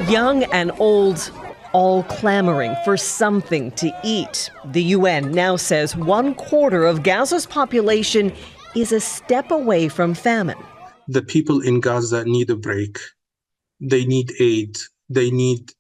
Young and old, all clamoring for something to eat. The UN now says 1/4 of Gaza's population is a step away from famine. The people in Gaza need a break. They need aid. They need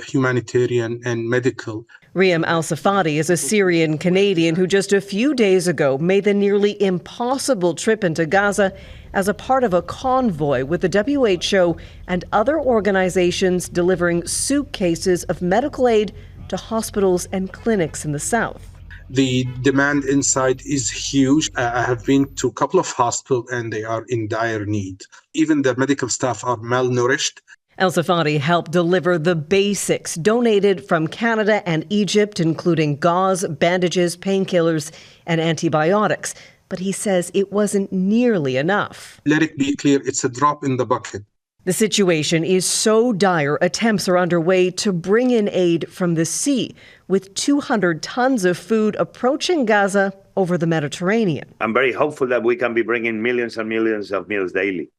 humanitarian and medical. Riyam al-Safadi is a Syrian Canadian who just a few days ago made the nearly impossible trip into Gaza as a part of a convoy with the WHO and other organizations delivering suitcases of medical aid to hospitals and clinics in the south. The demand inside is huge. I have been to a couple of hospitals and they are in dire need. Even the medical staff are malnourished. El-Safadi helped deliver the basics donated from Canada and Egypt, including gauze, bandages, painkillers, and antibiotics. But he says it wasn't nearly enough. Let it be clear, it's a drop in the bucket. The situation is so dire, attempts are underway to bring in aid from the sea, with 200 tons of food approaching Gaza over the Mediterranean. I'm very hopeful that we can be bringing millions and millions of meals daily.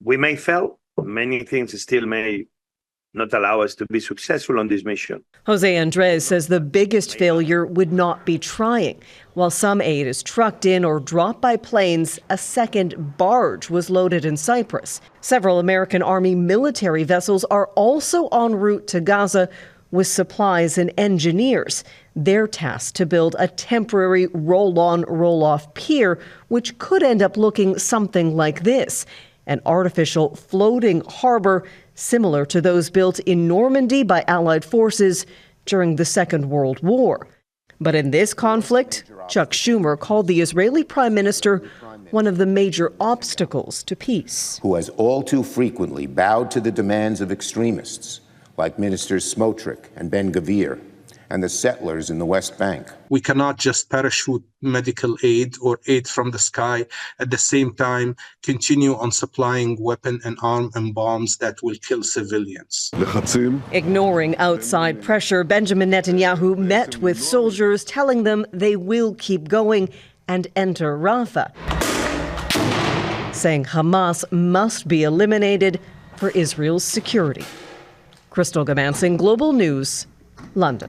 We may fail. Many things still may not allow us to be successful on this mission. Jose Andres says the biggest failure would not be trying. While some aid is trucked in or dropped by planes, a second barge was loaded in Cyprus. Several American Army military vessels are also en route to Gaza with supplies and engineers. They're tasked to build a temporary roll-on, roll-off pier, which could end up looking something like this. An artificial floating harbor similar to those built in Normandy by Allied forces during the Second World War. But in this conflict, Chuck Schumer called the Israeli Prime Minister one of the major obstacles to peace. Who has all too frequently bowed to the demands of extremists like Ministers Smotrich and Ben-Gvir and the settlers in the West Bank. We cannot just parachute medical aid or aid from the sky, at the same time continue on supplying weapon and arm and bombs that will kill civilians. Ignoring outside pressure, Benjamin Netanyahu met with soldiers, telling them they will keep going and enter Rafah, saying Hamas must be eliminated for Israel's security. Crystal Goomansingh, Global News, London.